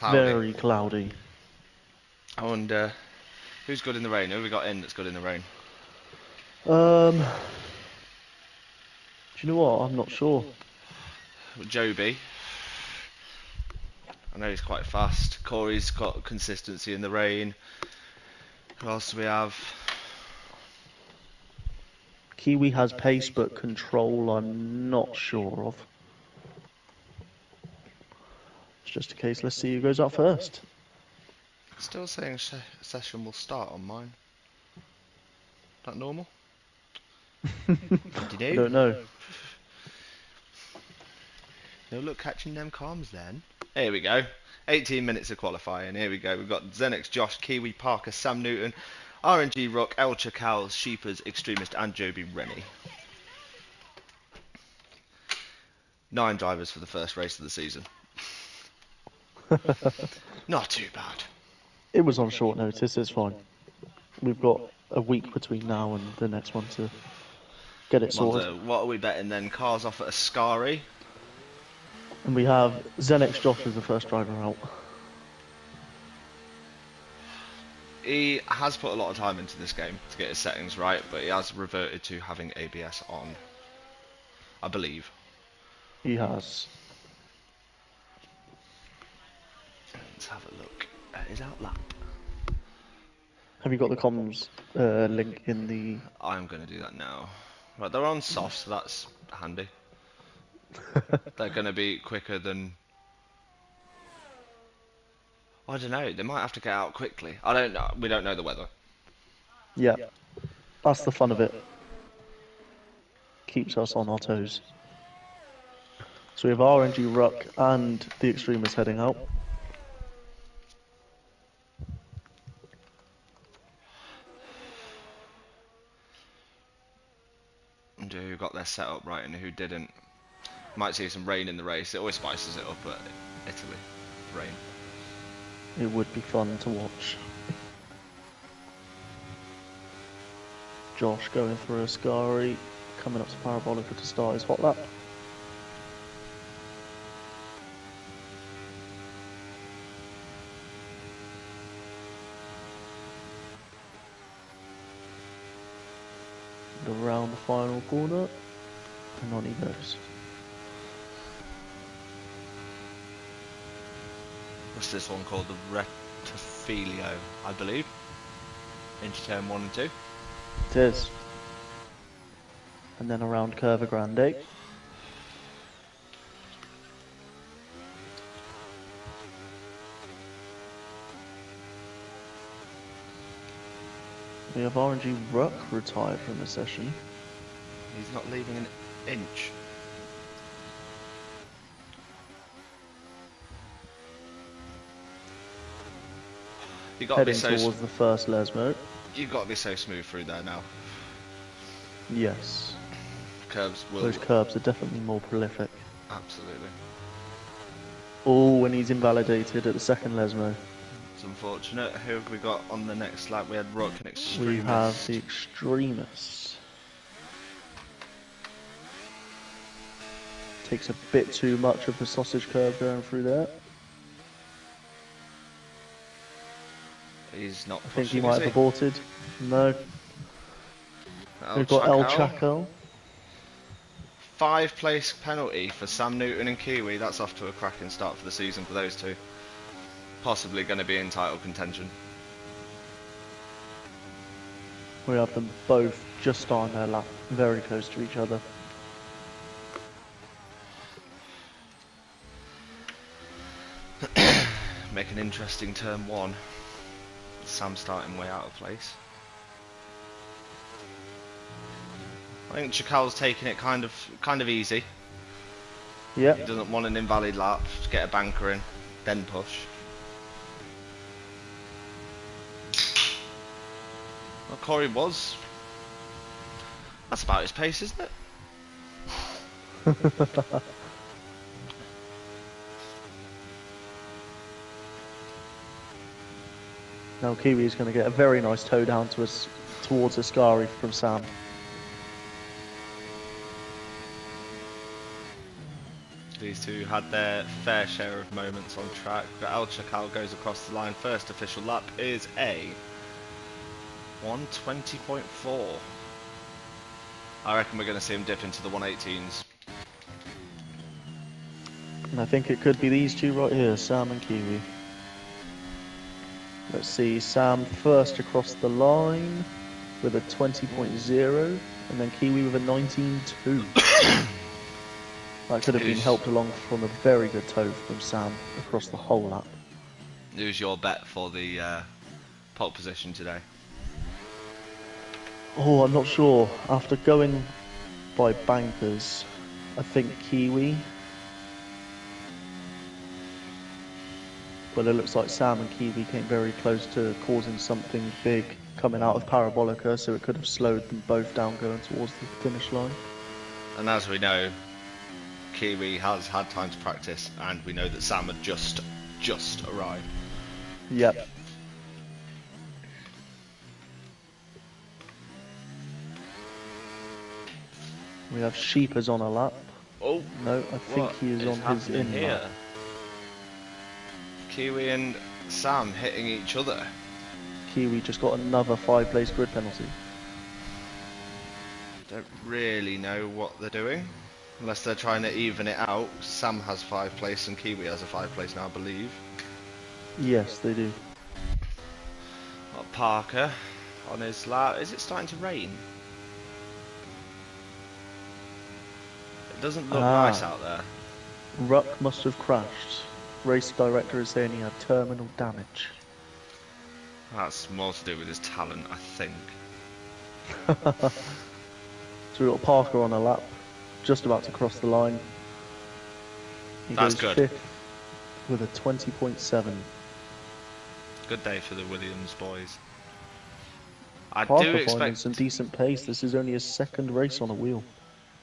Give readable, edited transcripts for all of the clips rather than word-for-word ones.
Cloudy. Very cloudy. I wonder who's good in the rain. Who have we got in that's good in the rain? Do you know what? I'm not sure. Joby. I know he's quite fast. Corey's got consistency in the rain. Who else do we have? Kiwi has pace, but control I'm not sure of. It's just a case, let's see who goes out first. Still saying session will start on mine. That normal? Did I you? don't know. No look catching them comms then. Here we go. 18 minutes of qualifying. Here we go. We've got Xenix, Josh, Kiwi, Parker, Sam Newton, RNG, Rook, El Chacal, Sheepers, Extremist, and Joby Rennie. 9 drivers for the first race of the season. Not too bad. It was on short notice, it's fine. We've got a week between now and the next one to get it sorted. Monza, what are we betting then? Cars off at Ascari. And we have Xenix Josh as the first driver out. He has put a lot of time into this game to get his settings right, but he has reverted to having ABS on, I believe. He has. Let's have a look at his outlap. Have you got the comms link in the... I'm going to do that now. Right, they're on soft, so that's handy. They're going to be quicker than... I don't know, they might have to get out quickly. I don't know, we don't know the weather. Yeah, that's the fun of it. Keeps us on our toes. So we have RNG, Ruck, and the Extremists heading out. And who got their setup right and who didn't. Might see some rain in the race. It always spices it up at Italy. Rain. It would be fun to watch. Josh going through Ascari, coming up to Parabolica to start his hot lap. And around the final corner, and on he goes. What's this one called? The Rettifilio, I believe. Into turn 1 and 2. It is. And then around Curva Grande. We have RNG Ruck retired from the session. He's not leaving an inch. You got to be Heading so towards the first Lesmo. You've got to be so smooth through there now. Yes. Curbs will. Those curbs are definitely more prolific. Absolutely. Oh, and he's invalidated at the second Lesmo. It's unfortunate. Who have we got on the next lap? We had Rook and Extremist. We have the Extremists. Takes a bit too much of the sausage curve going through there. He's not I think pushing, he might have aborted. No. We've got El Chaco. 5 place penalty for Sam Newton and Kiwi. That's off to a cracking start for the season for those two. Possibly going to be in title contention. We have them both just starting their lap, very close to each other. Make an interesting turn 1. Sam starting way out of place. I think Chacal's taking it kind of easy. Yeah. He doesn't want an invalid lap, just get a banker in, then push. Well, Corey was. That's about his pace, isn't it? Now Kiwi is going to get a very nice toe down to us towards Ascari from Sam. These two had their fair share of moments on track, but El Chacal goes across the line. First official lap is a 120.4. I reckon we're going to see him dip into the 118s. And I think it could be these two right here, Sam and Kiwi. Let's see, Sam first across the line with a 20.0, and then Kiwi with a 19.2. That could have been helped along from a very good toe from Sam across the whole lap. Who's your bet for the pole position today? Oh, I'm not sure. After going by bankers, I think Kiwi. But it looks like Sam and Kiwi came very close to causing something big coming out of Parabolica, so it could have slowed them both down going towards the finish line. And as we know, Kiwi has had time to practice, and we know that Sam had just arrived. Yep. We have Sheepers on a lap. Oh, no, I think he is on his in here? lap. Kiwi and Sam hitting each other. Kiwi just got another 5-place grid penalty. Don't really know what they're doing, unless they're trying to even it out. Sam has 5 place and Kiwi has a 5 place now, I believe. Yes, they do. Got Parker on his lap. Is it starting to rain? It doesn't look nice out there. Ruck must have crashed. Race director is saying he had terminal damage. That's more to do with his talent, I think. So we've got Parker on a lap, just about to cross the line. He That's goes good. 5th with a 20.7. Good day for the Williams boys. I Parker do finding expect some decent pace. This is only his second race on a wheel.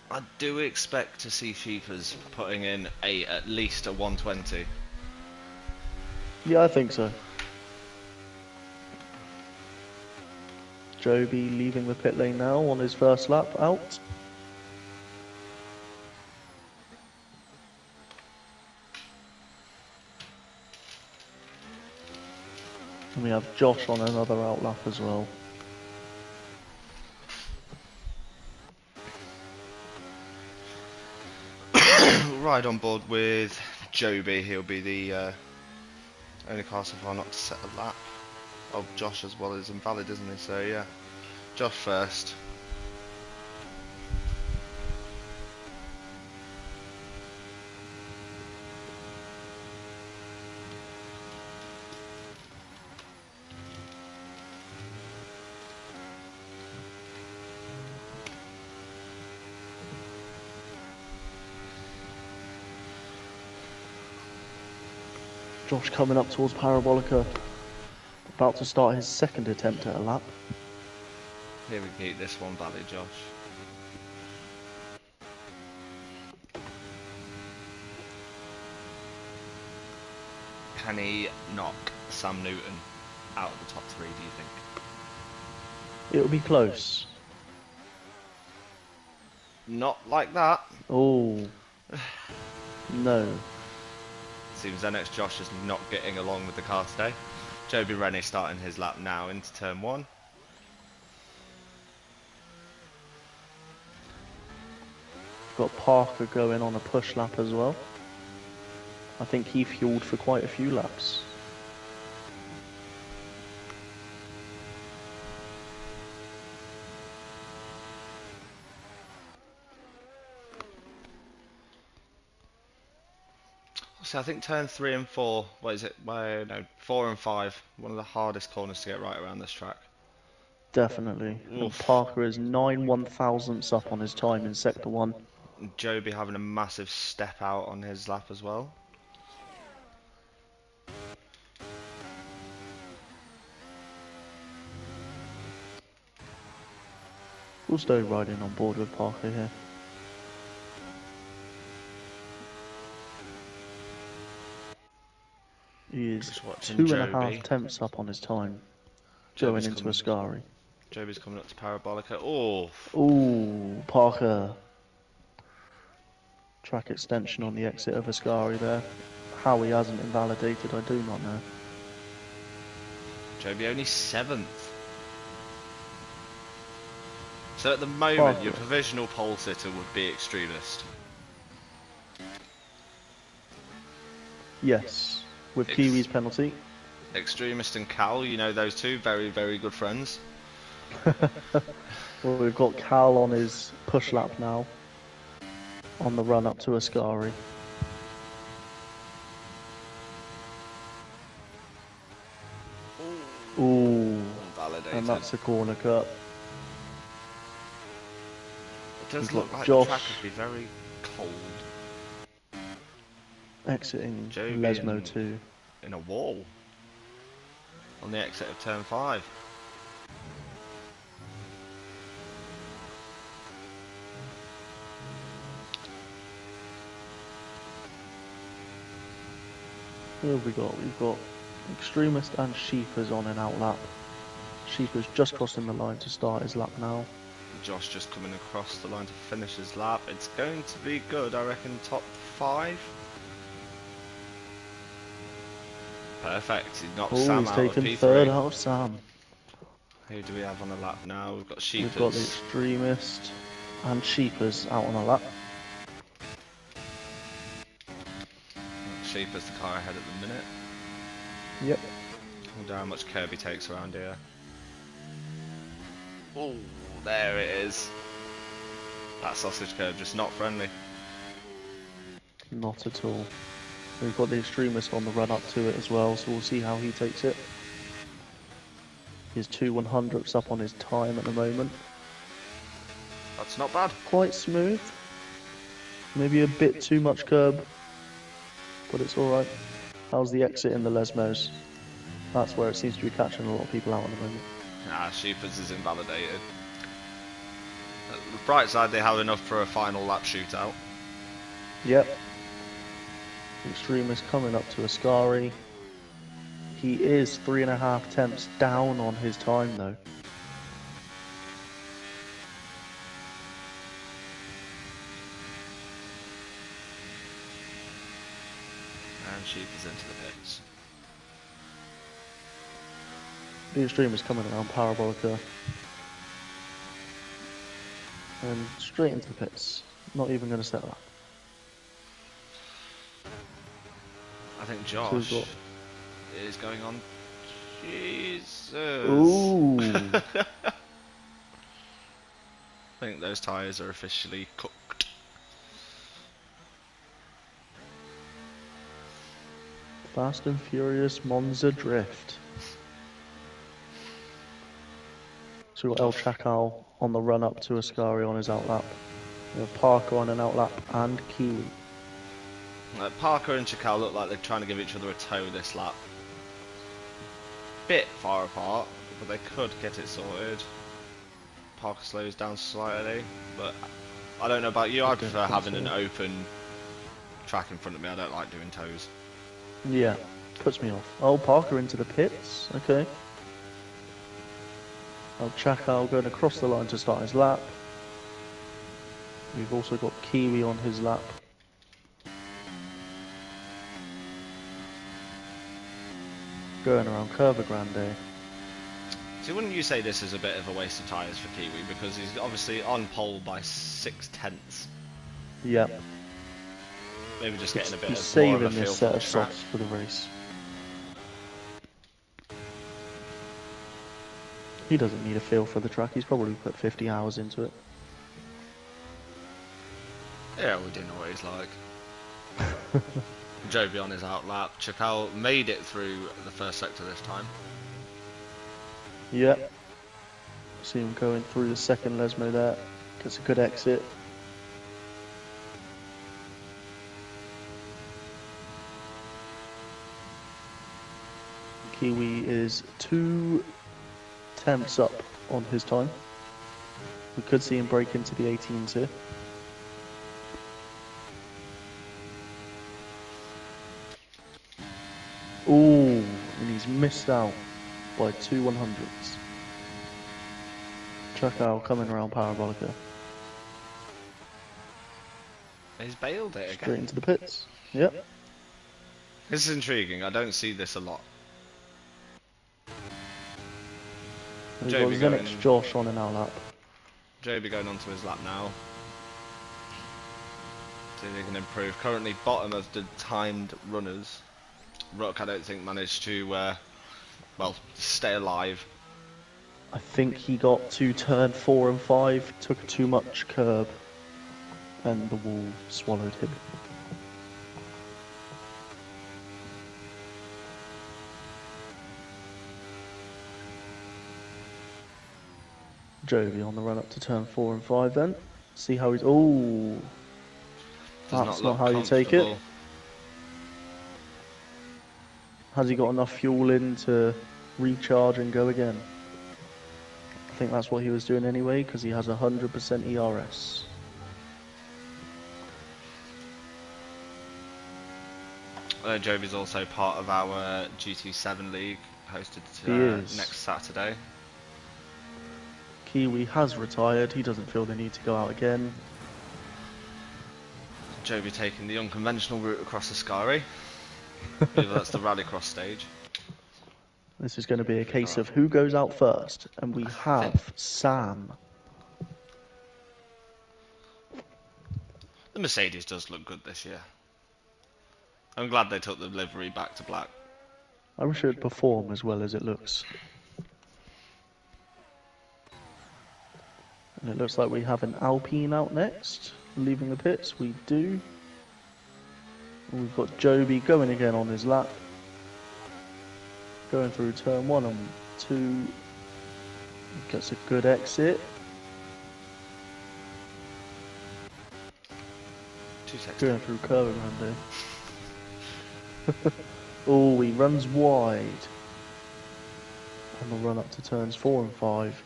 I do expect to see Sheepers putting in at least a 120. Yeah, I think so. Joby leaving the pit lane now on his first lap out. And we have Josh on another out lap as well. Ride on board with Joby. He'll be the only car so far not to set a lap. Oh, Josh as well is invalid, isn't he? So yeah, Josh first. Josh coming up towards Parabolica, about to start his second attempt at a lap. Here we keep this one valid, Josh. Can he knock Sam Newton out of the top 3, do you think? It'll be close. Not like that. Oh. No. Seems NX Josh is not getting along with the car today. Joby Rennie starting his lap now into turn 1. Got Parker going on a push lap as well. I think he fueled for quite a few laps. So I think turn 3 and 4, what is it? Well, no, 4 and 5, one of the hardest corners to get right around this track. Definitely. And Parker is 9/1000ths up on his time in sector 1. Joby having a massive step out on his lap as well. Also riding on board with Parker here. He is 2.5 tenths up on his time, going into Ascari. Joby's coming up to Parabolica. Oh! Ooh, Parker track extension on the exit of Ascari there. How he hasn't invalidated, I do not know. Joby only 7th. So at the moment, Parker. your provisional pole sitter would be Extremist. Yes, with Kiwi's penalty. Extremist and Cal, you know those two, very, very good friends. Well, we've got Cal on his push lap now, on the run up to Ascari. Ooh, Validated. and that's a corner cut. It does We've look got like Josh the track would be very cold. exiting Joby Lesmo 2. in a wall on the exit of turn 5. Who have we got? We've got Extremist and Sheepers on an out lap. Sheepers just crossing the line to start his lap now. Josh just coming across the line to finish his lap. It's going to be good, I reckon, top 5. Perfect, he knocked Sam He's out of taken P3. third out of Sam. Who do we have on the lap now? We've got We've got the Sheepers. Extremist and Sheepers out on a lap. Sheepers the car ahead at the minute. Yep. I wonder how much Kirby takes around here. Oh, there it is. That sausage curve just not friendly. Not at all. We've got the Extremist on the run up to it as well, so we'll see how he takes it. His 2 100ths up on his time at the moment. That's not bad. Quite smooth. Maybe a bit too much curb, but it's alright. How's the exit in the Lesmos? That's where it seems to be catching a lot of people out at the moment. Ah, Sheepers is invalidated. The bright side, they have enough for a final lap shootout. Yep. Extremist coming up to Ascari. He is 3.5 tenths down on his time though. And Sheepers into the pits. The Extremist coming around Parabolica. And straight into the pits. Not even going to set up. I think So we've Josh got- is going on. Jesus. Ooh. I think those tyres are officially cooked. Fast and Furious Monza Drift. So we've got El Chacal on the run up to Ascari on his outlap. We have Parker on an outlap and Kiwi. Parker and Chakal look like they're trying to give each other a toe this lap. Bit far apart, but they could get it sorted. Parker slows down slightly, but I don't know about you, I prefer having an open track in front of me. I don't like doing toes. Yeah, puts me off. Oh, Parker into the pits. Okay. El Chacal going across the line to start his lap. We've also got Kiwi on his lap. Going around Curva Grande. So wouldn't you say this is a bit of a waste of tyres for Kiwi, because he's obviously on pole by 6 tenths. Yep. Maybe just getting a bit He's of more of a saving feel this for set the of track. softs for the race. He doesn't need a feel for the track. He's probably put 50 hours into it. Yeah, we do know what he's like. Joby on his outlap. Chakal made it through the first sector this time. Yep. See him going through the second Lesmo there. Gets a good exit. Kiwi is 2 tenths up on his time. We could see him break into the 18s here. Ooh, and he's missed out by 2 100ths. Chakal coming around Parabolica. He's bailed it Straight again. into the pits. Yep. This is intriguing. I don't see this a lot. We've got Joby Zenix going. Josh on in our lap. Joby going onto his lap now. See if he can improve. Currently bottom of the timed runners. Rook, I don't think, managed to, well, stay alive. I think he got to turn 4 and 5, took too much curb, and the wall swallowed him. Jovi on the run up to turn 4 and 5 then. See how he's... Oh! Does That's not not look how you take it. comfortable. Has he got enough fuel in to recharge and go again? I think that's what he was doing anyway, because he has 100% ERS. Jovi's also part of our GT7 League, hosted He is. next Saturday. Kiwi has retired, he doesn't feel the need to go out again. Jovi taking the unconventional route across the Scari. I believe that's the rallycross stage. This is going to be a case of who goes out first, and we have Sam. The Mercedes does look good this year. I'm glad they took the livery back to black. I wish it would perform as well as it looks. And it looks like we have an Alpine out next, leaving the pits. We do. And we've got Joby going again on his lap. Going through turn 1 and 2. Gets a good exit. 2 seconds. Going through curve around here. Oh, he runs wide. And we'll run up to turns 4 and 5.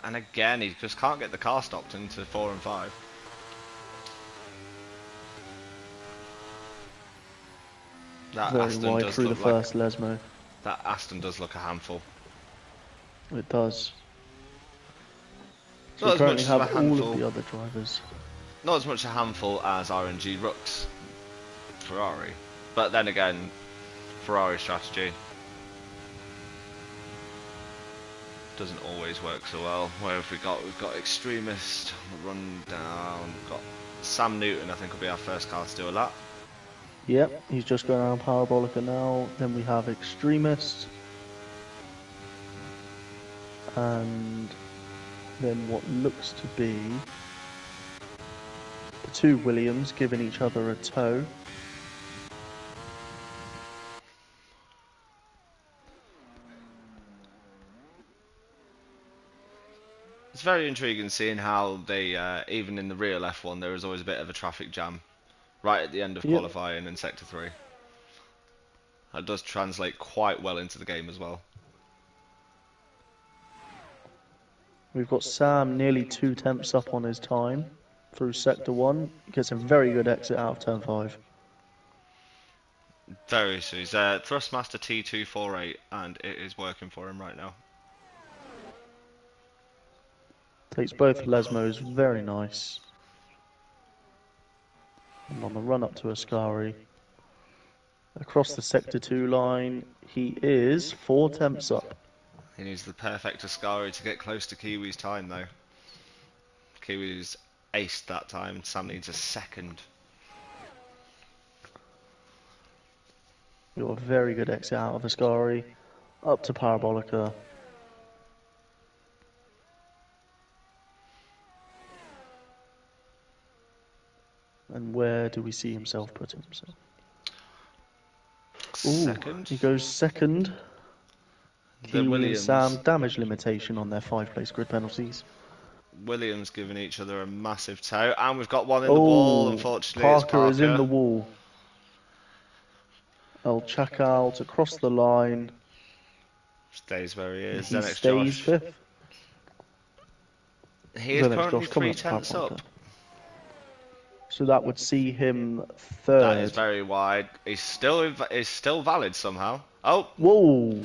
And again, he just can't get the car stopped into 4 and 5. That Very Aston wide does through the look like, first Lesmo. that Aston does look a handful. It does. So Not we as currently much of have a all handful. of the other drivers. Not as much a handful as RNG Rook's Ferrari, but then again, Ferrari strategy doesn't always work so well. Where have we got? We've got Extremist on the run down. We've got Sam Newton. I think will be our first car to do a lap. Yep, he's just going around Parabolica now. Then we have Extremist. And then what looks to be the two Williams giving each other a tow. It's very intriguing seeing how they, even in the real F1, there is always a bit of a traffic jam right at the end of Yep. qualifying in Sector 3. That does translate quite well into the game as well. We've got Sam nearly 2 tenths up on his time through Sector 1. Gets a very good exit out of Turn 5. Very soon. He's Thrustmaster T248 and it is working for him right now. Takes both Lesmos, very nice. And on the run up to Ascari. Across the Sector 2 line, he is 4 tenths up. He needs the perfect Ascari to get close to Kiwi's time though. Kiwi's aced that time and Sam needs a second. Got a very good exit out of Ascari. Up to Parabolica. And where do we see himself putting himself? Ooh, Second. he goes second. The Kiwi and Williams. Sam damage limitation on their 5-place grid penalties. Williams giving each other a massive tow, and we've got one in the wall. Unfortunately, it's Parker is in the wall. El Chacal across the line. Stays where he is. He Zenix stays Josh. fifth. He is Zenix currently Josh coming 3 up tenths up. So that would see him third. That is very wide. He's still valid somehow. Oh, whoa.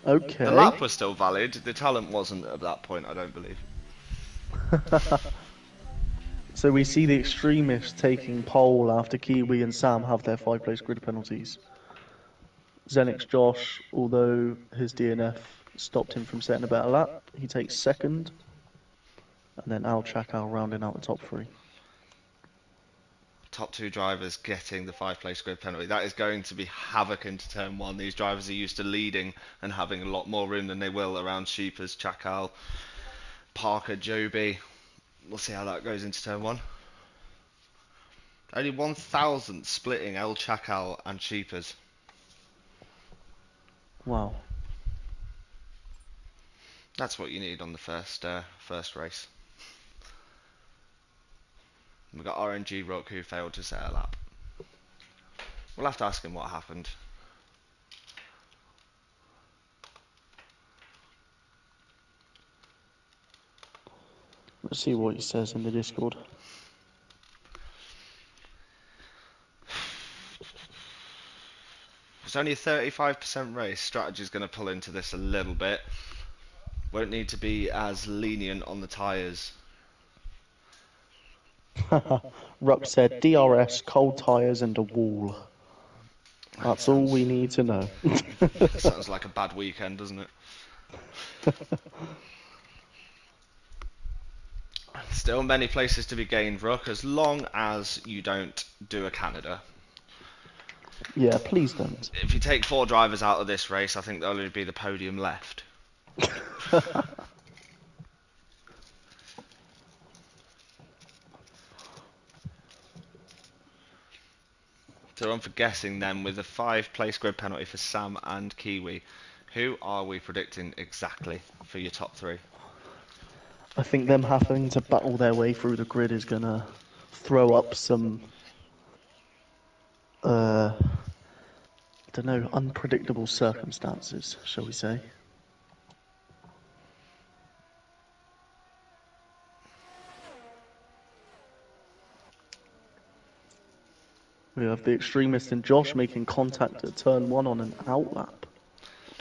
Okay. the lap was still valid. The talent wasn't at that point, I don't believe. So we see the extremists taking pole after Kiwi and Sam have their 5 place grid penalties. Zenix Josh, although his DNF stopped him from setting a better lap, he takes second. And then Al Chakal rounding out the top 3. Top 2 drivers getting the 5 place grid penalty. That is going to be havoc into turn 1. These drivers are used to leading and having a lot more room than they will around Sheepers, Chakal, Parker, Joby. We'll see how that goes into turn 1. Only 1,000 splitting El Chakal and Sheepers. Wow. That's what you need on the first race. We've got RNG Rook who failed to set a lap. We'll have to ask him what happened. Let's see what he says in the Discord. It's only a 35% race. Strategy's going to pull into this a little bit. Won't need to be as lenient on the tyres. Ruck said DRS, cold tyres and a wall. That's all we need to know. Sounds like a bad weekend, doesn't it? Still many places to be gained, Rook, as long as you don't do a Canada. Yeah, please don't. If you take 4 drivers out of this race, I think there'll only be the podium left. So I'm for guessing then, with a 5 place grid penalty for Sam and Kiwi, who are we predicting exactly for your top 3? I think them having to battle their way through the grid is gonna throw up some, I don't know, unpredictable circumstances, shall we say. We have the extremist and Josh making contact at turn 1 on an out lap,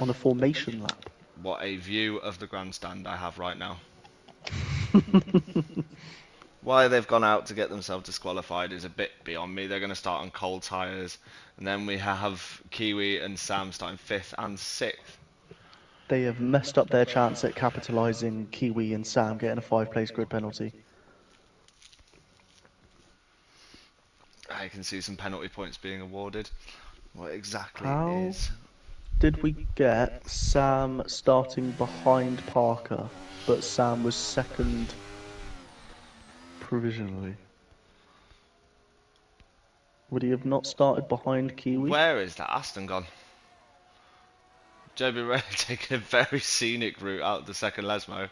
on a formation lap. What a view of the grandstand I have right now. Why they've gone out to get themselves disqualified is a bit beyond me. They're going to start on cold tyres, and then we have Kiwi and Sam starting 5th and 6th. They have messed up their chance at capitalising Kiwi and Sam getting a 5 place grid penalty. I can see some penalty points being awarded. What exactly How is... did we get Sam starting behind Parker, but Sam was second provisionally? Would he have not started behind Kiwi? Where is that Aston gone? Joby Ray taking a very scenic route out of the second Lesmo.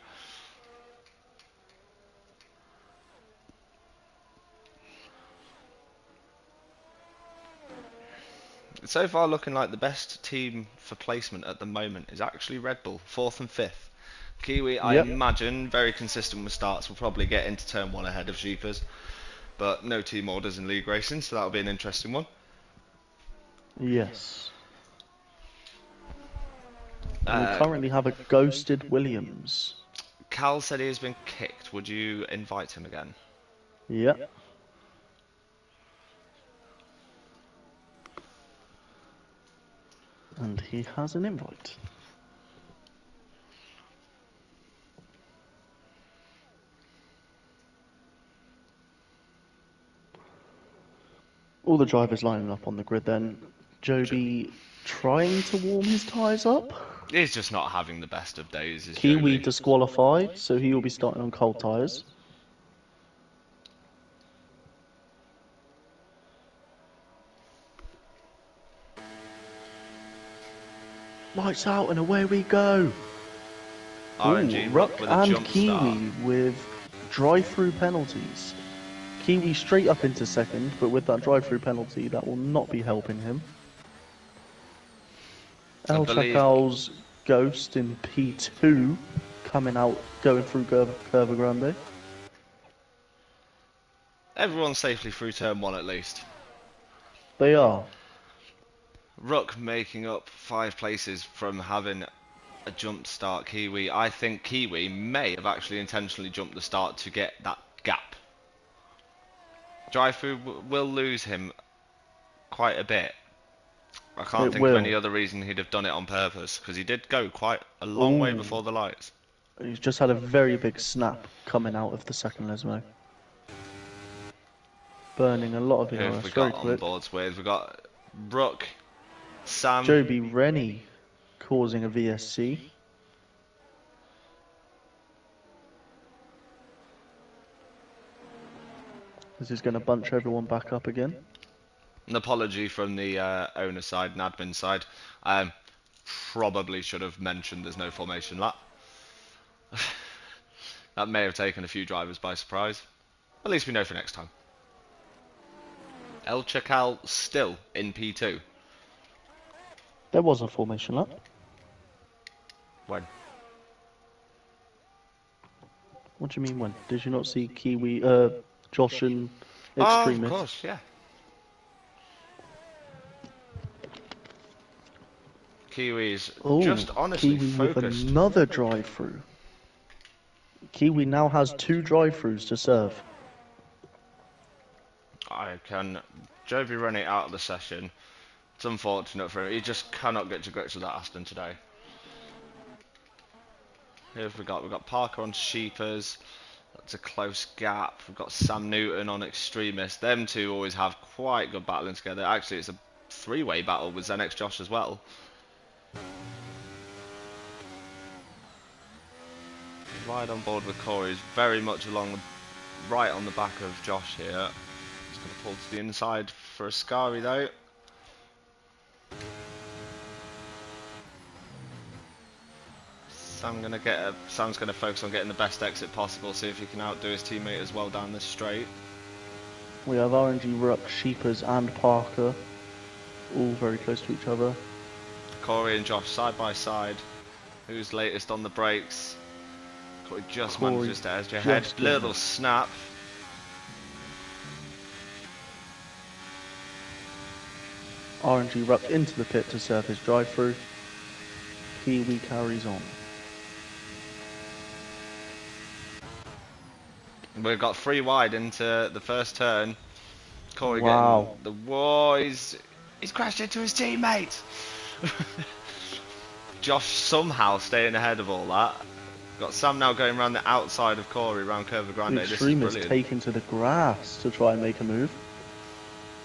So far looking like the best team for placement at the moment is actually Red Bull, 4th and 5th. Kiwi, I imagine, very consistent with starts, will probably get into turn 1 ahead of Sheepers. But no team orders in league racing, so that'll be an interesting one. Yes. And we currently have a ghosted Williams. Cal said he has been kicked. Would you invite him again? Yep. And he has an invite. All the drivers lining up on the grid then. Joby trying to warm his tyres up. He's just not having the best of days. Is Kiwi Joby. disqualified, so he will be starting on cold tyres. Lights out and away we go. RNG Ruck with a and jump Kiwi start. with drive-through penalties. Kiwi straight up into second, but with that drive-through penalty, that will not be helping him. El Chacal's Ghost in P2 coming out, going through Curva Grande. Everyone's safely through turn 1 at least. They are. Rook making up 5 places from having a jump start Kiwi. I think Kiwi may have actually intentionally jumped the start to get that gap. Drive-through will lose him quite a bit. I can't It think of any will. other reason he'd have done it on purpose, because he did go quite a long way Ooh, before the lights. he's just had a very big snap coming out of the second Lesmo. Burning a lot of Who have ERS we very got on quick. boards with? We've got Rook, Sam. Joby Rennie causing a VSC. This is going to bunch everyone back up again. An apology from the owner side and admin side. Probably should have mentioned there's no formation lap. That may have taken a few drivers by surprise. At least we know for next time. El Chacal still in P2. There was a formation lap. When? What do you mean when? Did you not see Kiwi, Josh and Oh, of Extremist? course, yeah. Kiwi's just honestly Kiwi focused. with another drive-through. Kiwi now has 2 drive-throughs to serve. I can Joby run it out of the session. It's unfortunate for him. He just cannot get to grips with that Aston today. Who have we got? We've got Parker on Sheepers. That's a close gap. We've got Sam Newton on Extremist. Them two always have quite good battling together. Actually, it's a 3-way battle with Zenex Josh as well. Right on board with Corey. He's very much right on the back of Josh here. He's going to pull to the inside for a Ascari though. Sam's going to focus on getting the best exit possible, see if he can outdo his teammate as well down this straight. We have RNG, Ruck, Sheepers and Parker all very close to each other. Corey and Josh side by side. Who's latest on the brakes? Corey just manages to edge ahead. Little snap. RNG Ruck into the pit to serve his drive-through. Kiwi carries on. We've got 3 wide into the first turn. Corey Wow. getting the war. He's crashed into his teammate. Josh somehow staying ahead of all that. Got Sam now going around the outside of Corey, around Curva Grande. This is brilliant. taken to the grass to try and make a move.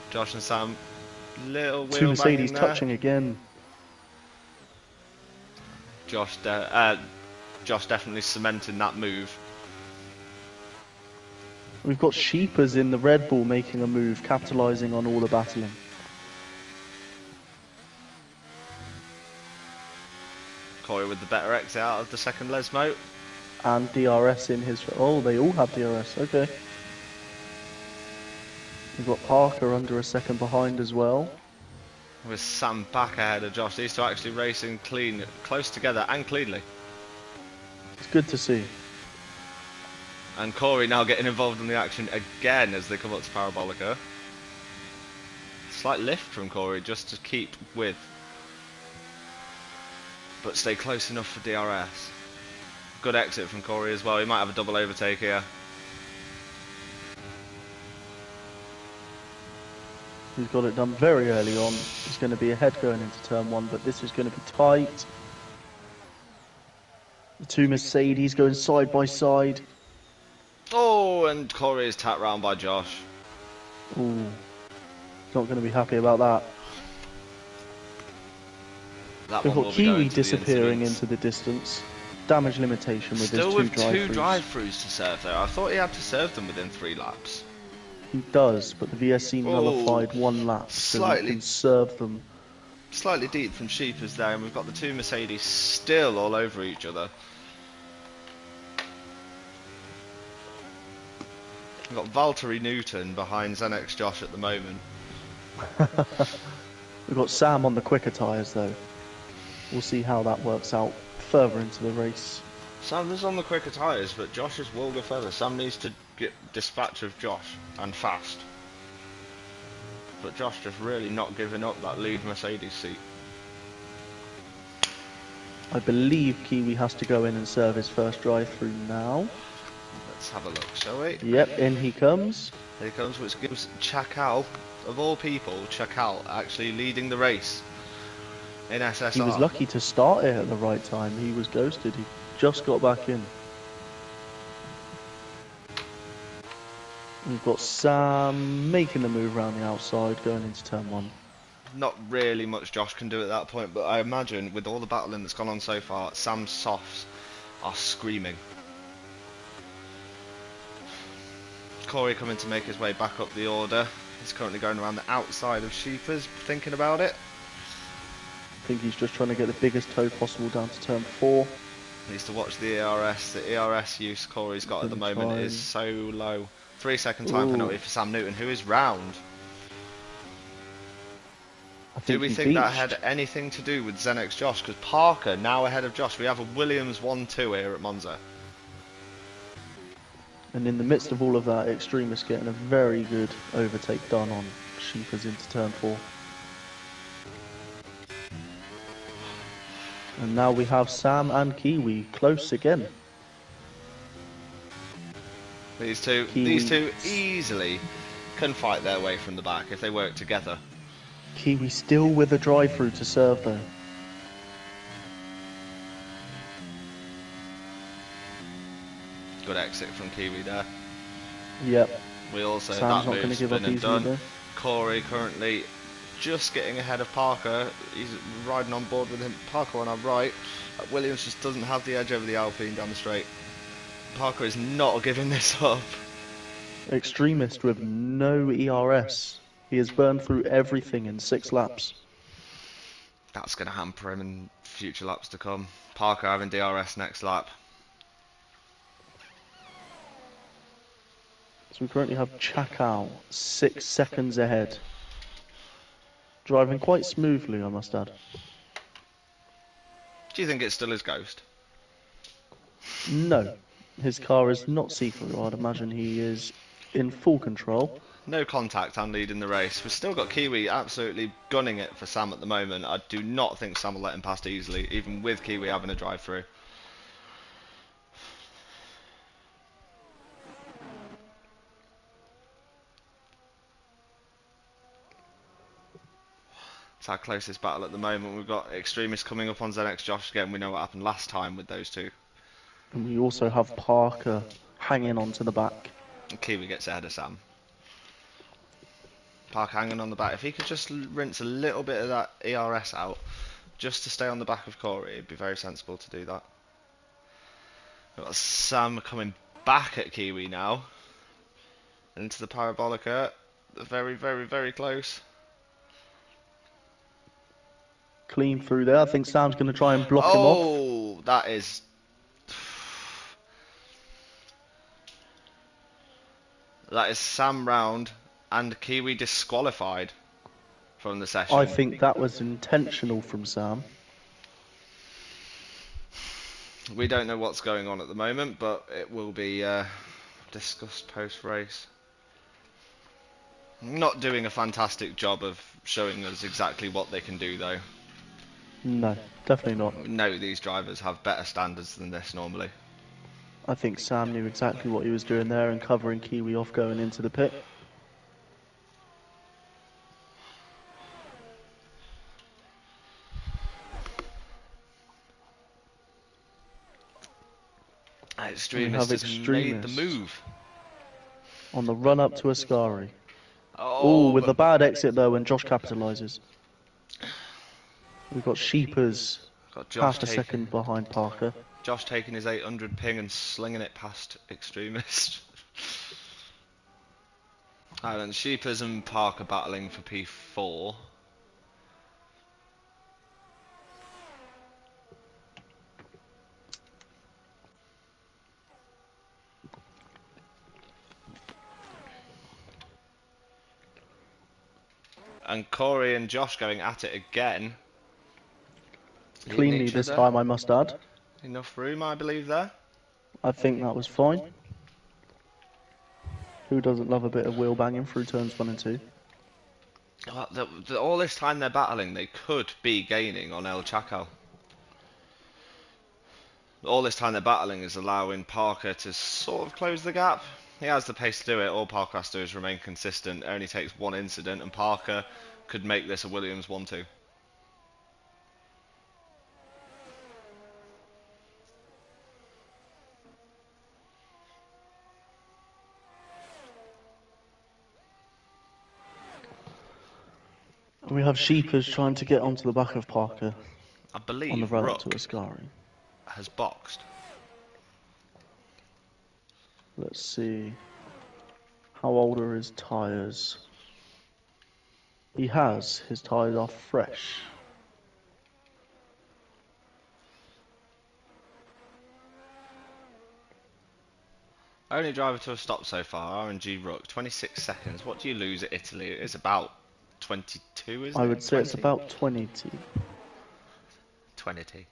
Josh and Sam, little wheel 2 Mercedes bang in there. touching again. Josh definitely cementing that move. We've got Sheepers in the Red Bull making a move, capitalising on all the battling. Corey with the better exit out of the second Lesmo. And DRS in his... Oh, they all have DRS, okay. We've got Parker under a second behind as well. With Sam back ahead of Josh. These two actually racing close together and cleanly. It's good to see. And Corey now getting involved in the action again as they come up to Parabolica. Slight lift from Corey just to keep with, but stay close enough for DRS. Good exit from Corey as well. He might have a double overtake here. He's got it done very early on. He's going to be ahead going into turn 1, but this is going to be tight. The 2 Mercedes going side by side. Oh, and Corey is tapped round by Josh. Ooh, not going to be happy about that. That We've one got will be going Kiwi to the disappearing incidents. into the distance. Damage limitation with Still his 2 with 2 drive-throughs. drive-throughs to serve there. I thought he had to serve them within 3 laps. He does, but the VSC nullified 1 lap, so he can serve them. Slightly deep from Sheepers there, and we've got the 2 Mercedes still all over each other. We've got Valtteri Newton behind Zenex Josh at the moment. We've got Sam on the quicker tyres though. We'll see how that works out further into the race. Sam is on the quicker tyres, but Josh will go further. Sam needs to get dispatch of Josh, and fast. But Josh just really not giving up that lead Mercedes seat. I believe Kiwi has to go in and serve his first drive-through now. Let's Let's have a look, shall we? Yep, in he comes. Here he comes, which gives Chakal, of all people, Chakal actually leading the race in SSR. He was lucky to start it at the right time. He was ghosted. He just got back in. We've got Sam making the move around the outside, going into turn 1. Not really much Josh can do at that point, but I imagine with all the battling that's gone on so far, Sam's softs are screaming. Corey coming to make his way back up the order. He's currently going around the outside of Sheepers, thinking about it. I think he's just trying to get the biggest toe possible down to turn 4. Needs to watch the ERS. The ERS use Corey's got at the moment is so low. 3-second time penalty for Sam Newton, who is round. Do we think that had anything to do with Xenex Josh? Because Parker now ahead of Josh. We have a Williams 1-2 here at Monza. And in the midst of all of that, Extremist getting a very good overtake done on Sheepers into turn 4. And now we have Sam and Kiwi close again. These two easily can fight their way from the back if they work together. Kiwi still with a drive-through to serve though. Good exit from Kiwi there. Yep. We also, Sam's that not going to move's give up been and easily done. though. Corey currently just getting ahead of Parker. He's riding on board with him. Parker on our right. Williams just doesn't have the edge over the Alpine down the straight. Parker is not giving this up. Extremist with no ERS. He has burned through everything in 6 laps. That's going to hamper him in future laps to come. Parker having DRS next lap. So we currently have Chakal 6 seconds ahead. Driving quite smoothly, I must add. Do you think it still is Ghost? No, his car is not see-through. I'd imagine he is in full control. No contact and leading the race. We've still got Kiwi absolutely gunning it for Sam at the moment. I do not think Sam will let him past easily, even with Kiwi having a drive-through. It's our closest battle at the moment. We've got Extremists coming up on Xenex Josh again. We know what happened last time with those two. And we also have Parker hanging on to the back. And Kiwi gets ahead of Sam. Parker hanging on the back. If he could just rinse a little bit of that ERS out, just to stay on the back of Corey, it'd be very sensible to do that. We've got Sam coming back at Kiwi now. Into the Parabolica. Very, very, very close. Clean through there. I think Sam's going to try and block him off. Oh, that is... That is Sam round and Kiwi disqualified from the session. I think that was intentional from Sam. We don't know what's going on at the moment, but it will be discussed post-race. Not doing a fantastic job of showing us exactly what they can do, though. No, definitely not. We know these drivers have better standards than this normally. I think Sam knew exactly what he was doing there and covering Kiwi off going into the pit. Extremist has made the move. On the run up to Ascari. Oh, with the bad exit though when Josh capitalises. We've got Sheepers half a second behind Parker. Josh taking his 800 ping and slinging it past Extremist. Alright, Sheepers and Parker battling for P4. And Corey and Josh going at it again. Cleanly this time, I must add. Enough room, I believe, there. I think that was fine. Who doesn't love a bit of wheel banging through turns 1 and 2? Well, all this time they're battling, they could be gaining on El Chacal. All this time they're battling is allowing Parker to sort of close the gap. He has the pace to do it. All Parker has to do is remain consistent. It only takes one incident, and Parker could make this a Williams 1-2. We have Sheepers trying to get onto the back of Parker I on the believe run up to Rook Ascari. has boxed. Let's see. How old are his tyres? He has. His tyres are fresh. Only driver to have stopped so far, RNG Rook, 26 seconds. What do you lose at Italy? It's about 22, isn't I it? would say it's about 20. 20.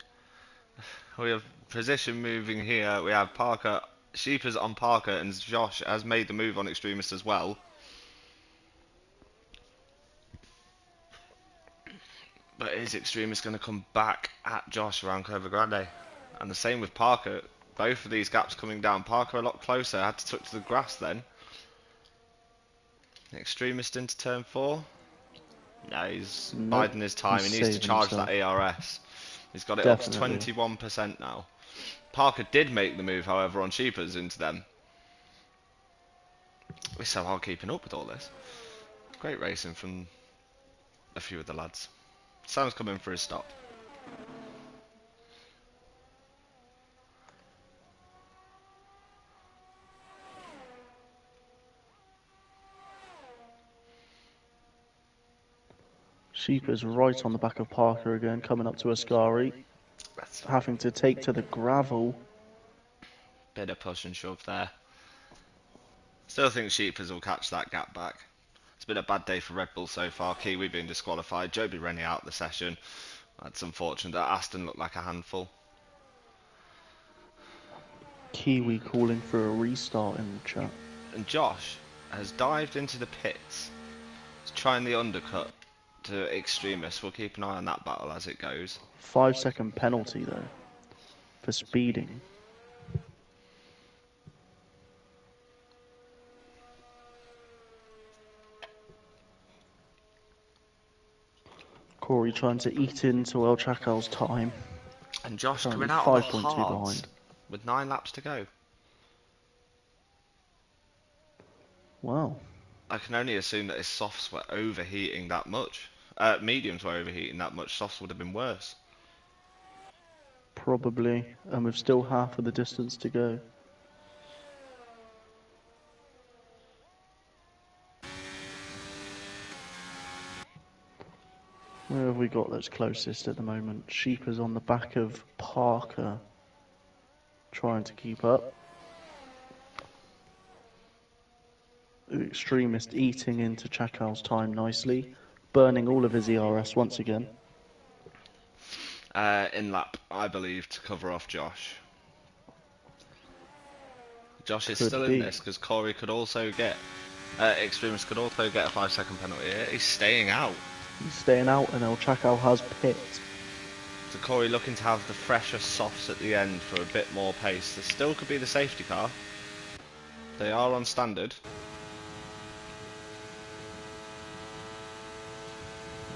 We have position moving here. We have Parker, Sheepers on Parker, and Josh has made the move on Extremist as well. But is Extremist going to come back at Josh around Curva Grande? And the same with Parker. Both of these gaps coming down. Parker a lot closer. Had to tuck to the grass then. Extremist into turn 4. No, he's biding his time. He needs to charge himself. that ARS. He's got it Definitely. up to 21% now. Parker did make the move, however, on Sheepers into them. We're so hard keeping up with all this. Great racing from a few of the lads. Sam's coming for his stop. Sheepers right on the back of Parker again, coming up to Ascari. Having to take to the gravel. Bit of push and shove there. Still think Sheepers will catch that gap back. It's been a bad day for Red Bull so far. Kiwi being disqualified. Joby Rennie out of the session. That's unfortunate. Aston looked like a handful. Kiwi calling for a restart in the chat. And Josh has dived into the pits. He's trying the undercut to Extremist. We'll keep an eye on that battle as it goes. 5-second penalty though for speeding. Corey trying to eat into El Chaco's time. And Josh Currently coming out on the 5.2 hards behind. with 9 laps to go. Wow. I can only assume that his softs were overheating that much. Mediums were overheating that much. Softs would have been worse. Probably. And with still half of the distance to go. Where have we got that's closest at the moment? Sheepers on the back of Parker. Trying to keep up. Extremist eating into Chacal's time nicely. Burning all of his ERS once again. In lap, I believe, to cover off Josh. Josh is still in this because Corey could also get... Extremist could also get a 5-second penalty here. He's staying out. He's staying out and El Chacal has pit. So Corey looking to have the fresher softs at the end for a bit more pace. There still could be the safety car. They are on standard.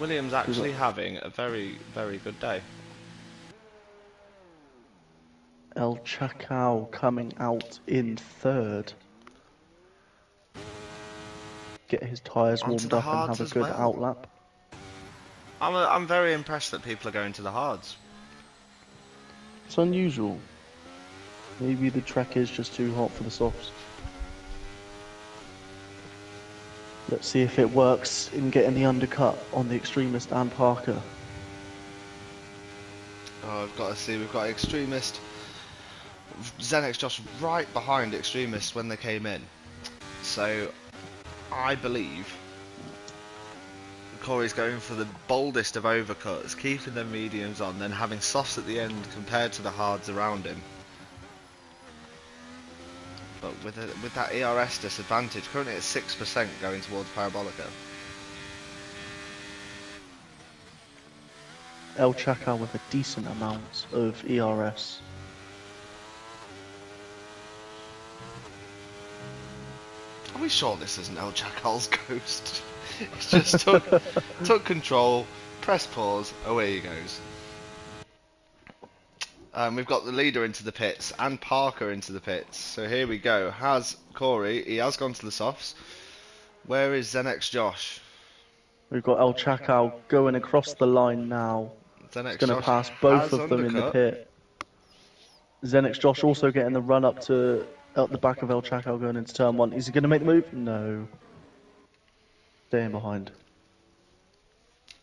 Williams actually having a very, very good day. El Chacal coming out in third. Get his tyres warmed up and have a good outlap. I'm very impressed that people are going to the hards. It's unusual. Maybe the track is just too hot for the softs. Let's see if it works in getting the undercut on the Extremist and Parker. Oh, I've got to see, we've got Extremist. Xenex Josh right behind Extremist when they came in. So, I believe Corey's going for the boldest of overcuts, keeping their mediums on, then having softs at the end compared to the hards around him. But with that ERS disadvantage, currently at 6% going towards Parabolica. El Chacal with a decent amount of ERS. Are we sure this isn't El Chacal's ghost? He's just took control, press pause, away he goes. We've got the leader into the pits and Parker into the pits. So here we go. Has Corey, he has gone to the softs. Where is Zenex Josh? We've got El Chacal going across the line now. Zenex It's going to Josh pass both has of them in the undercut. pit. Zenix Josh also getting the run up to the back of El Chacal going into turn 1. Is he going to make the move? No. Staying behind.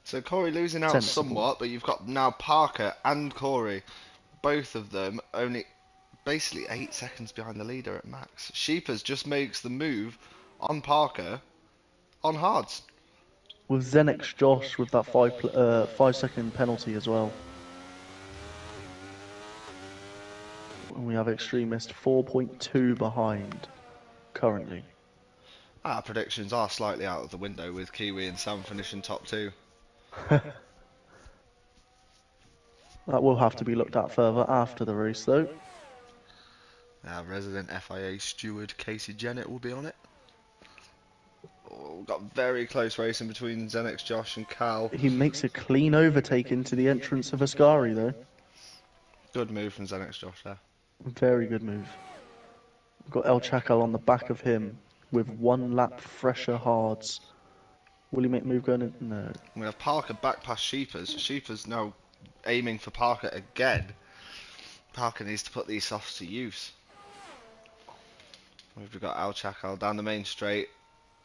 So Corey losing out Sensible. somewhat, but you've got now Parker and Corey, both of them only basically 8 seconds behind the leader at max. Sheepers just makes the move on Parker on hards. With Zenix Josh with that 5-second penalty as well. And we have Extremist 4.2 behind currently. Our predictions are slightly out of the window with Kiwi and Sam finishing top 2. That will have to be looked at further after the race though. Our resident FIA steward Casey Jennett will be on it. Oh, we've got very close racing between Zenex Josh and Cal. He makes a clean overtake into the entrance of Ascari though. Good move from Zenex Josh there. Very good move. We've got El Chacal on the back of him with 1 lap fresher hards. Will he make a move going in? No. We have Parker back past Sheepers. Sheepers now aiming for Parker again. Parker needs to put these softs to use. We've got Al Chacal down the main straight.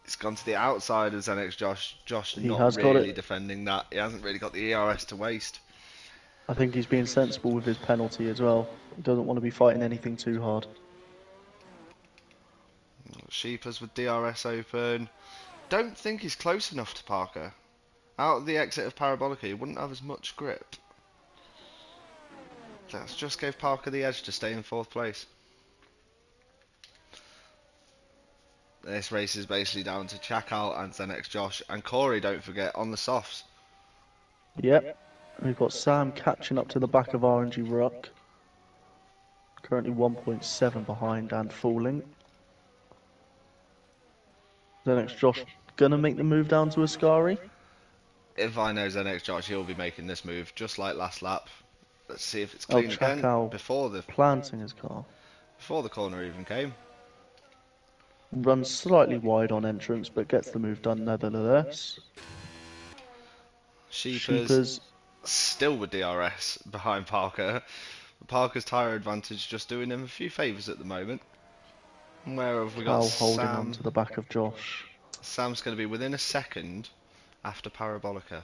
It's gone to the outside of Zenex Josh. Josh He not has got really it. defending that. He hasn't really got the ERS to waste. I think he's being sensible with his penalty as well. He doesn't want to be fighting anything too hard. Sheepers with DRS open. Don't think he's close enough to Parker. Out of the exit of Parabolica, he wouldn't have as much grip. That's just gave Parker the edge to stay in 4th place. This race is basically down to Chacal and Zenex Josh and Corey, don't forget, on the softs. Yep. We've got Sam catching up to the back of RNG Ruck. Currently 1.7 behind and falling. Zenex Josh gonna make the move down to Ascari. If I know Zenex Josh, he'll be making this move just like last lap. Let's see if it's El clean again Chacal before the planting his car. corner even came. Runs slightly wide on entrance, but gets the move done nevertheless. Sheepers still with DRS behind Parker. Parker's tyre advantage just doing him a few favours at the moment. Where have we got Cal holding Sam? on to the back of Josh. Sam's going to be within a second after Parabolica.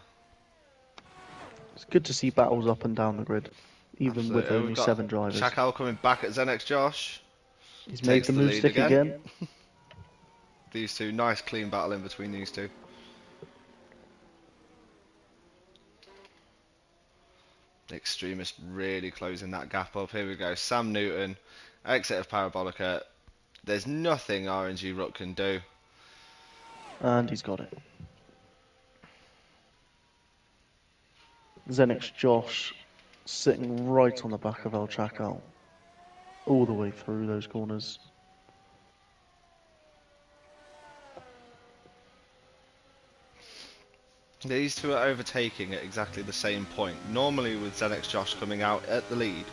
It's good to see battles up and down the grid, even with Absolutely. only We've got 7 drivers. Chacal coming back at Zenex Josh. He's takes made the the move lead stick again. These two, nice clean battle in between these two. The Extremist really closing that gap up. Here we go. Sam Newton, exit of Parabolica. There's nothing RNG Ruck can do. And he's got it. Zenix Josh sitting right on the back of El Chacal. All the way through those corners. These two are overtaking at exactly the same point. Normally with Zenex Josh coming out at the lead,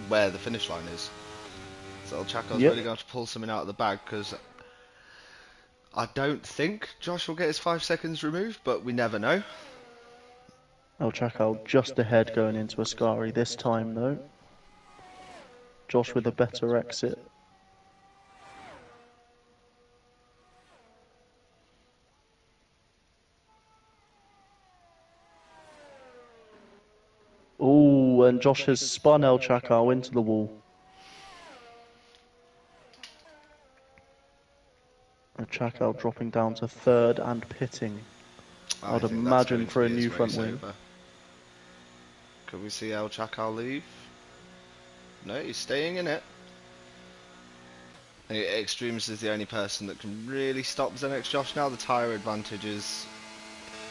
where the finish line is. So Chacal's really going to pull something out of the bag, because I don't think Josh will get his 5 seconds removed, but we never know. El Chacal just ahead going into Ascari this time though. Josh with a better exit. Oh, and Josh has spun El Chacal into the wall. El Chacal dropping down to 3rd and pitting. I'd imagine for a new front wing. Could we see El Chacal leave? No, he's staying in it. Extremist is the only person that can really stop Zenex Josh now. The tyre advantage is...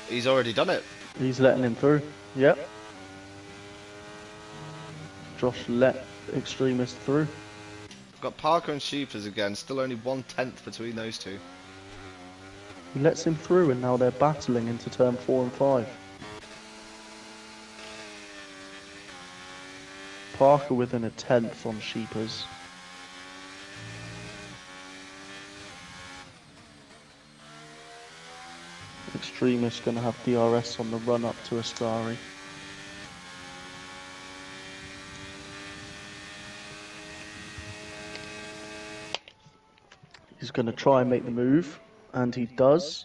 He's already done it. He's letting him through. Yep. Josh let Extremist through. Got Parker and Sheepers again, still only 1/10 between those two. He lets him through, and now they're battling into turn 4 and 5. Parker within a 10th on Sheepers. Extremist going to have DRS on the run up to Ascari. He's going to try and make the move, and he does.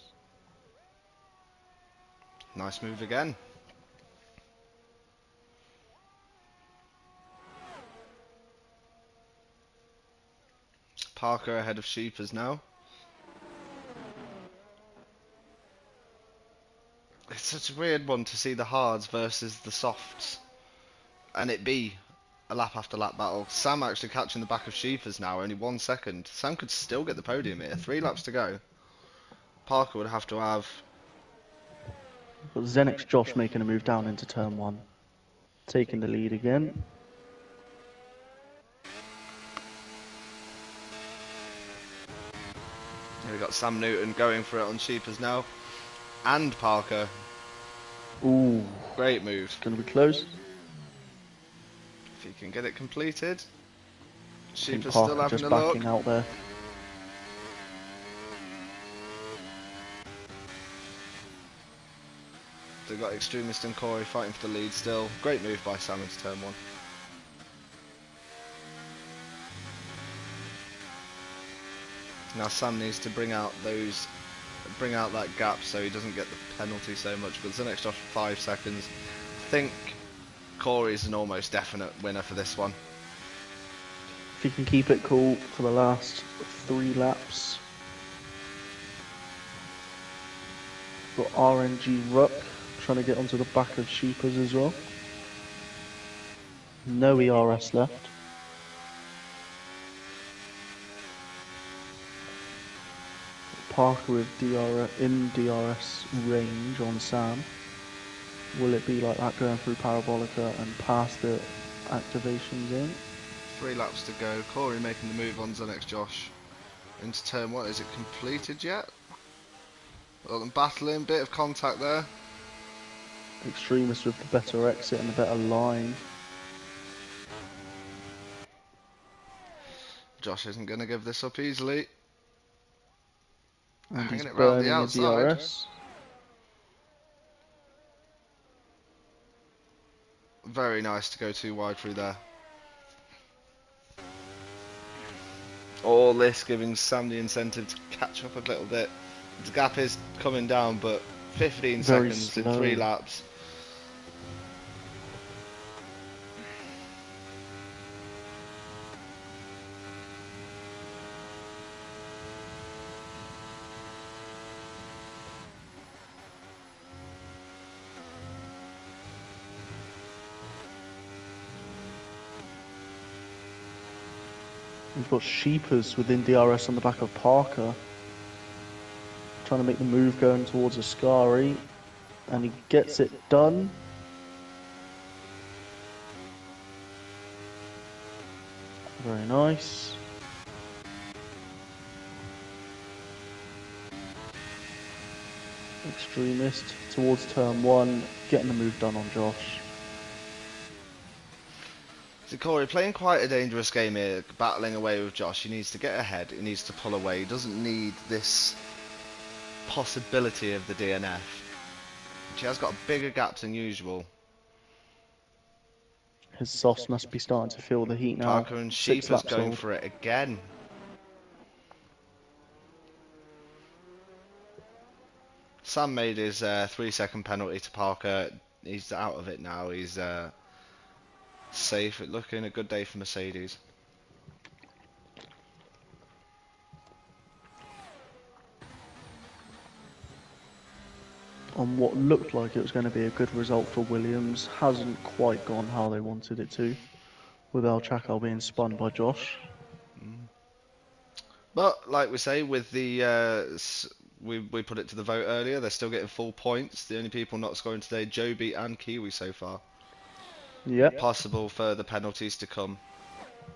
Nice move again. Parker ahead of Sheepers now. It's such a weird one to see the hards versus the softs, and it be a lap after lap battle. Sam actually catching the back of Sheepers now, only 1 second. Sam could still get the podium here. 3 laps to go. Parker would have to have... But Zenix Josh making a move down into turn 1. Taking the lead again. We've got Sam Newton going for it on Sheepers now. And Parker. Ooh. Great move. It's going to be close. If he can get it completed. Sheepers Parker still having just a look. backing out there. They've got Extremist and Corey fighting for the lead still. Great move by Sam into turn 1. Now Sam needs to bring out that gap so he doesn't get the penalty so much. But Zenix Josh 5 seconds. I think Corey's an almost definite winner for this one. If he can keep it cool for the last 3 laps. Got RNG Ruck trying to get onto the back of Sheepers as well. No ERS left. Parker with DRS range on Sam. Will it be like that going through Parabolica and past the activations in? 3 laps to go. Corey making the move on Zenix Josh into turn 1. Is it completed yet? Got them battling, bit of contact there. Extremist with the better exit and the better line. Josh isn't going to give this up easily. And he's Hanging it round the burning his outside. DRS. Very nice to go too wide through there. All this giving Sam the incentive to catch up a little bit. The gap is coming down, but 15 Very seconds slow. in 3 laps. We've got Sheepers within DRS on the back of Parker. Trying to make the move going towards Ascari. And he gets it done. Very nice. Extremist towards turn 1. Getting the move done on Josh. So Corey playing quite a dangerous game here, battling away with Josh. He needs to get ahead, he needs to pull away. He doesn't need this possibility of the DNF. She has got bigger gaps than usual. His softs must be starting to feel the heat now. Parker and 6 Sheepers laps going old. for it again. Sam made his 3-second penalty to Parker. He's out of it now. He's safe. It looking a good day for Mercedes. On what looked like it was going to be a good result for Williams, hasn't quite gone how they wanted it to, with El Chacal being spun by Josh. But like we say, with the we put it to the vote earlier, they're still getting full points. The only people not scoring today, Joby and Kiwi so far. Yep. Possible further penalties to come.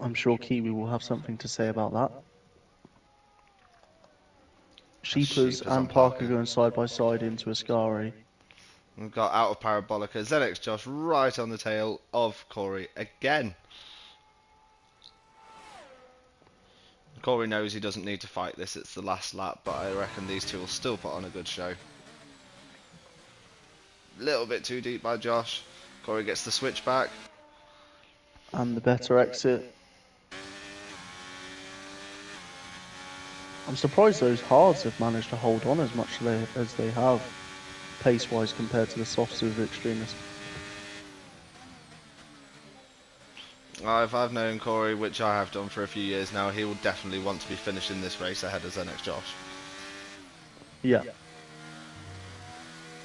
I'm sure Kiwi will have something to say about that. That's Sheepers Sheepers on and Parker Parker. going side by side into Ascari. We've got out of Parabolica. ZX Josh right on the tail of Corey again. Corey knows he doesn't need to fight this, it's the last lap, but I reckon these two will still put on a good show. Little bit too deep by Josh. Corey gets the switch back. And the better exit. I'm surprised those hards have managed to hold on as much as they have, pace-wise, compared to the softs of Extremist. If I've known Corey, which I have done for a few years now, he will definitely want to be finishing this race ahead of Xenex Josh. Yeah.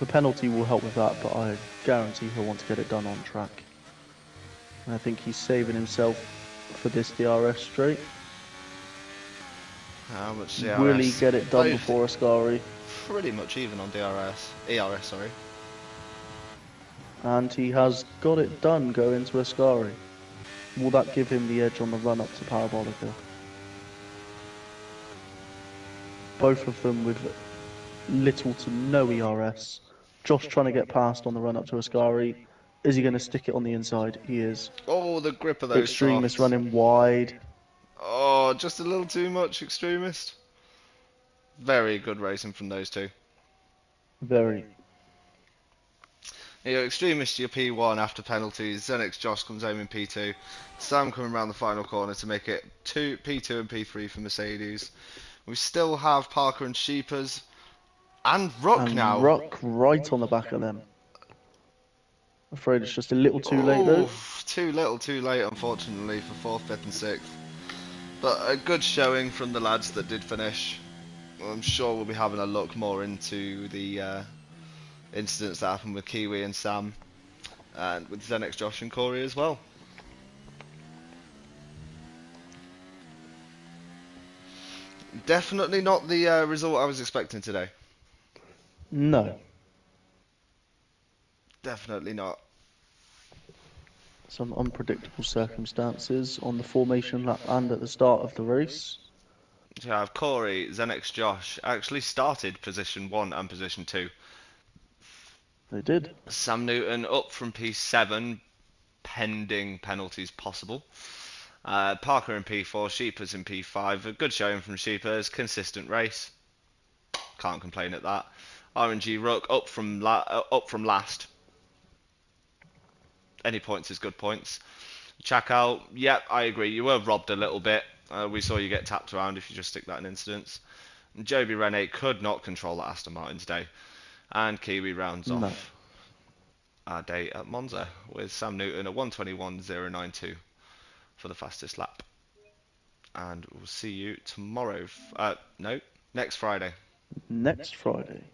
The penalty will help with that, but I guarantee he'll want to get it done on track. And I think he's saving himself for this DRS straight. How much DRS? Will he get it done before Ascari? Pretty much even on ERS, sorry. And he has got it done going to Ascari. Will that give him the edge on the run up to Parabolica? Both of them with little to no ERS. Josh trying to get past on the run up to Ascari. Is he going to stick it on the inside? He is. Oh, the grip of those Extremist softs. running wide. Oh, just a little too much, Extremist. Very good racing from those two. Very. Extremist, your P1 after penalties. Xenex Josh comes home in P2. Sam coming around the final corner to make it P2 and P3 for Mercedes. We still have Parker and Sheepers. And Ruck now. Ruck right on the back of them. Afraid it's just a little too late though. Too little, too late, unfortunately, for 4th, 5th, and 6th. But a good showing from the lads that did finish. I'm sure we'll be having a look more into the incidents that happened with Kiwi and Sam, and with Xenex, Josh, and Corey as well. Definitely not the result I was expecting today. No. Definitely not. Some unpredictable circumstances on the formation lap and at the start of the race. To have Corey, Xenex, Josh actually started position 1 and position 2. They did. Sam Newton up from P7, pending penalties possible. Parker in P4, Sheepers in P5. A good showing from Sheepers, consistent race. Can't complain at that. RNG Rook up from last. Any points is good points. Chakal, yep, I agree. You were robbed a little bit. We saw you get tapped around if you just stick that in incidents. And Joby Rene could not control that Aston Martin today. And Kiwi rounds off our day at Monza with Sam Newton at 1:21.092 for the fastest lap. And we'll see you tomorrow. No, next Friday. Next Friday.